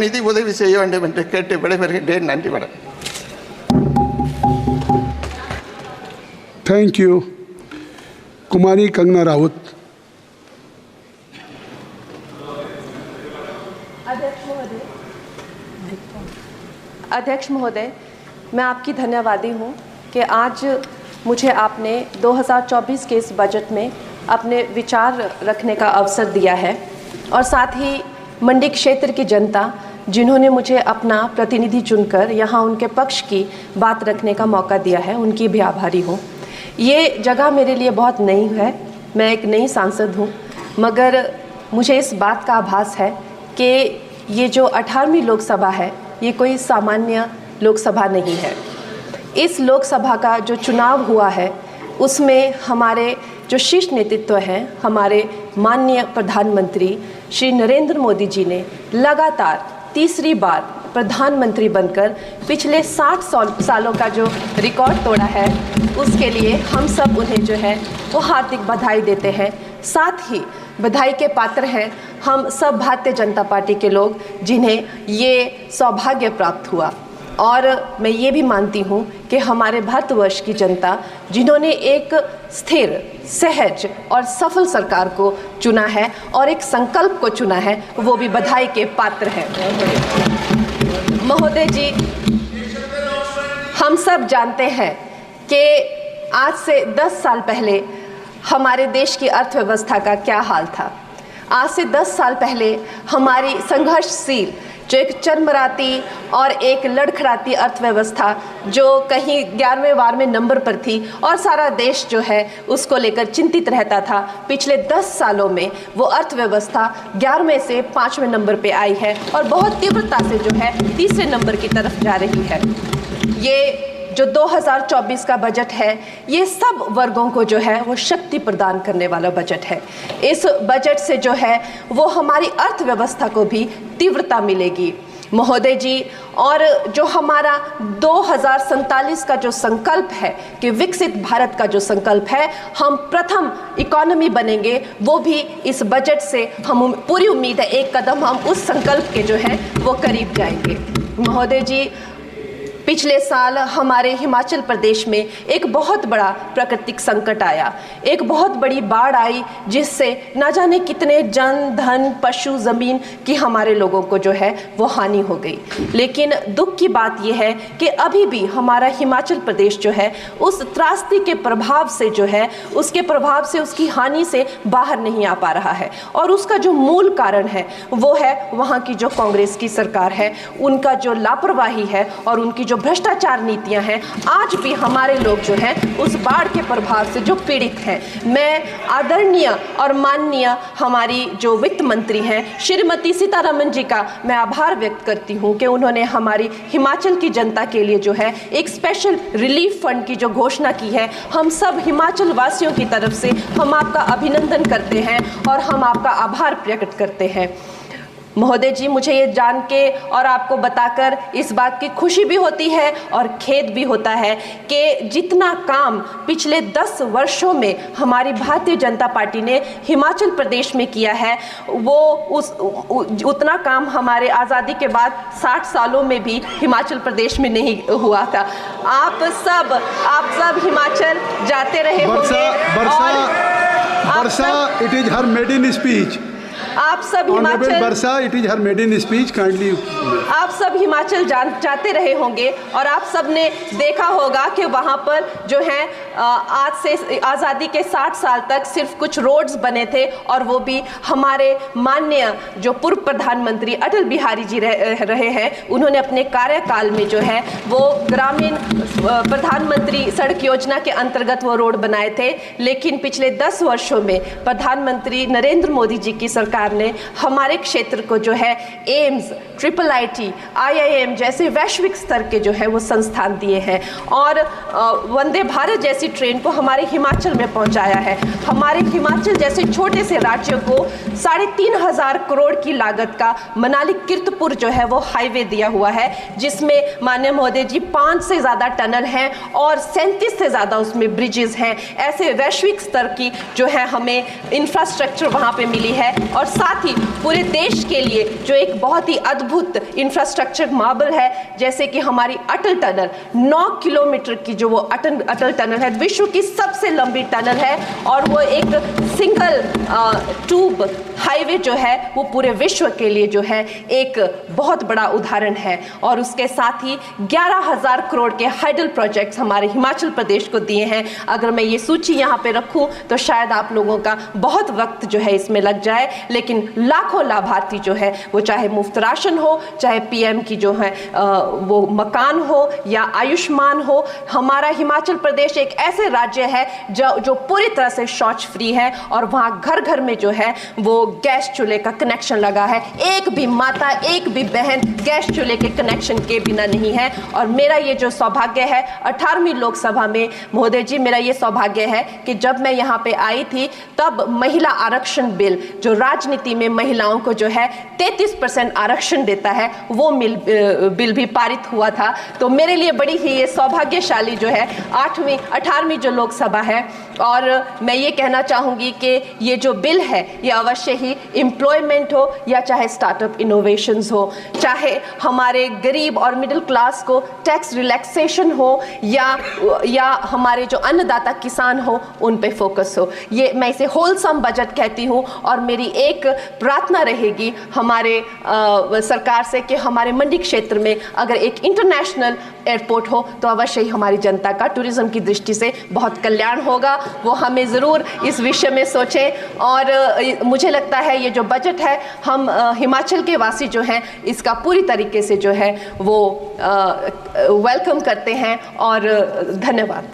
நிதி உதவி செய்ய வேண்டும் என்று கேட்டு விடைபெறுகின்றேன். நன்றி வணக்கம். Thank you. कुमारी कंगना राउत. अध्यक्ष महोदय, मैं आपकी धन्यवादी हूँ कि आज मुझे आपने 2024 के इस बजट में अपने विचार रखने का अवसर दिया है और साथ ही मंडी क्षेत्र की जनता जिन्होंने मुझे अपना प्रतिनिधि चुनकर यहाँ उनके पक्ष की बात रखने का मौका दिया है, उनकी भी आभारी हूँ. ये जगह मेरे लिए बहुत नई है, मैं एक नई सांसद हूँ, मगर मुझे इस बात का आभास है कि ये जो 18वीं लोकसभा है ये कोई सामान्य लोकसभा नहीं है. इस लोकसभा का जो चुनाव हुआ है उसमें हमारे जो शीर्ष नेतृत्व हैं, हमारे माननीय प्रधानमंत्री श्री नरेंद्र मोदी जी ने लगातार तीसरी बार प्रधानमंत्री बनकर पिछले 60 सालों का जो रिकॉर्ड तोड़ा है, उसके लिए हम सब उन्हें जो है वो हार्दिक बधाई देते हैं. साथ ही बधाई के पात्र हैं हम सब भारतीय जनता पार्टी के लोग जिन्हें ये सौभाग्य प्राप्त हुआ. और मैं ये भी मानती हूँ कि हमारे भारतवर्ष की जनता जिन्होंने एक स्थिर, सहज और सफल सरकार को चुना है और एक संकल्प को चुना है, वो भी बधाई के पात्र हैं. महोदय जी, हम सब जानते हैं कि आज से 10 साल पहले हमारे देश की अर्थव्यवस्था का क्या हाल था. आज से 10 साल पहले हमारी संघर्षशील जो एक चरमराती और एक लड़खड़ाती अर्थव्यवस्था जो कहीं 11वें नंबर पर थी और सारा देश जो है उसको लेकर चिंतित रहता था, पिछले 10 सालों में वो अर्थव्यवस्था 11वें से 5वें नंबर पे आई है और बहुत तीव्रता से जो है तीसरे नंबर की तरफ जा रही है. ये जो 2024 का बजट है ये सब वर्गों को जो है वो शक्ति प्रदान करने वाला बजट है. इस बजट से जो है वो हमारी अर्थव्यवस्था को भी तीव्रता मिलेगी महोदय जी. और जो हमारा 2047 का जो संकल्प है कि विकसित भारत का जो संकल्प है, हम प्रथम इकोनॉमी बनेंगे, वो भी इस बजट से हम पूरी उम्मीद है एक कदम हम उस संकल्प के जो है वो करीब जाएंगे. महोदय जी, पिछले साल हमारे हिमाचल प्रदेश में एक बहुत बड़ा प्राकृतिक संकट आया, एक बहुत बड़ी बाढ़ आई जिससे ना जाने कितने जन, धन, पशु, ज़मीन की हमारे लोगों को जो है वो हानि हो गई. लेकिन दुख की बात यह है कि अभी भी हमारा हिमाचल प्रदेश जो है उस त्रासदी के प्रभाव से जो है उसके प्रभाव से उसकी हानि से बाहर नहीं आ पा रहा है. और उसका जो मूल कारण है वो है वहाँ की जो कांग्रेस की सरकार है, उनका जो लापरवाही है और उनकी जो भ्रष्टाचार नीतियां हैं. आज भी हमारे लोग जो हैं उस बाढ़ के प्रभाव से जो पीड़ित हैं. मैं आदरणीय और माननीय हमारी जो वित्त मंत्री हैं श्रीमती सीतारमण जी का मैं आभार व्यक्त करती हूं कि उन्होंने हमारी हिमाचल की जनता के लिए जो है एक स्पेशल रिलीफ फंड की जो घोषणा की है. हम सब हिमाचल वासियों की तरफ से हम आपका अभिनंदन करते हैं और हम आपका आभार प्रकट करते हैं. महोदय जी, मुझे ये जान के और आपको बताकर इस बात की खुशी भी होती है और खेद भी होता है कि जितना काम पिछले 10 वर्षों में हमारी भारतीय जनता पार्टी ने हिमाचल प्रदेश में किया है वो उतना काम हमारे आज़ादी के बाद 60 सालों में भी हिमाचल प्रदेश में नहीं हुआ था. आप सब हिमाचल जाते रहे होंगे. Varsha, it is her maiden speech. आप सब Himachal Varsha, it is her maiden speech. Kindly आप सब हिमाचल जाते रहे होंगे और आप सब ने देखा होगा कि वहाँ पर जो है आज से आज़ादी के 60 साल तक सिर्फ कुछ रोड्स बने थे और वो भी हमारे माननीय जो पूर्व प्रधानमंत्री अटल बिहारी जी रहे हैं, उन्होंने अपने कार्यकाल में जो है वो ग्रामीण प्रधानमंत्री सड़क योजना के अंतर्गत वो रोड बनाए थे. लेकिन पिछले 10 वर्षों में प्रधानमंत्री नरेंद्र मोदी जी की सरकार ने हमारे क्षेत्र को जो है एम्स, IIIT, IIM जैसे वैश्विक स्तर के जो है वो संस्थान दिए हैं और वंदे भारत जैसी ट्रेन को हमारे हिमाचल में पहुंचाया है. हमारे हिमाचल जैसे छोटे से राज्य को 3,500 करोड़ की लागत का मनाली कीर्तपुर जो है वो हाईवे दिया हुआ है, जिसमें माननीय महोदय जी 5 से ज़्यादा टनल हैं और 37 से ज़्यादा उसमें ब्रिजेस हैं. ऐसे वैश्विक स्तर की जो है हमें इंफ्रास्ट्रक्चर वहाँ पे मिली है और साथ ही पूरे देश के लिए जो एक बहुत ही अद्भुत इंफ्रास्ट्रक्चर मार्बल है, जैसे कि हमारी अटल टनल 9 किलोमीटर की जो वो अटल टनल है, विश्व की सबसे लंबी टनल है और वो एक सिंगल ट्यूब हाईवे जो है वो पूरे विश्व के लिए जो है एक बहुत बड़ा उदाहरण है। और उसके साथ ही 11,000 करोड़ के हाइडल प्रोजेक्ट्स हमारे हिमाचल प्रदेश को दिए हैं। अगर मैं ये सूची यहाँ पे रखूँ तो शायद आप लोगों का बहुत वक्त जो है इसमें लग जाए, लेकिन लाखों लाभार्थी जो है वो चाहे मुफ्त राशन हो, चाहे पीएम की जो है वो मकान हो या आयुष्मान हो। हमारा हिमाचल प्रदेश एक ऐसे राज्य है जो पूरी तरह से शौच फ्री है और वहाँ घर घर में जो है वो गैस चूल्हे का कनेक्शन लगा है। एक भी माता, एक भी बहन गैस चूल्हे के कनेक्शन के बिना नहीं है। और मेरा ये जो सौभाग्य है 18वीं लोकसभा में, महोदय जी, मेरा ये सौभाग्य है कि जब मैं यहाँ पे आई थी तब महिला आरक्षण बिल जो राजनीति में महिलाओं को जो है 33% आरक्षण देता है, वो बिल भी पारित हुआ था। तो मेरे लिए बड़ी ही ये सौभाग्यशाली जो है 18वीं जो लोकसभा है। और मैं ये कहना चाहूँगी कि ये जो बिल है ये अवश्य ही एम्प्लॉयमेंट हो या चाहे स्टार्टअप इनोवेशंस हो, चाहे हमारे गरीब और मिडिल क्लास को टैक्स रिलैक्सेशन हो या हमारे जो अन्नदाता किसान हो उन पे फोकस हो। ये मैं इसे होलसम बजट कहती हूँ। और मेरी एक प्रार्थना रहेगी हमारे सरकार से कि हमारे मंडी क्षेत्र में अगर एक इंटरनेशनल एयरपोर्ट हो तो अवश्य ही हमारी जनता का टूरिज्म की दृष्टि से बहुत कल्याण होगा। वो हमें ज़रूर इस विषय में सोचें। और मुझे लगता है ये जो बजट है हम हिमाचल के वासी जो हैं इसका पूरी तरीके से जो है वो वेलकम करते हैं। और धन्यवाद।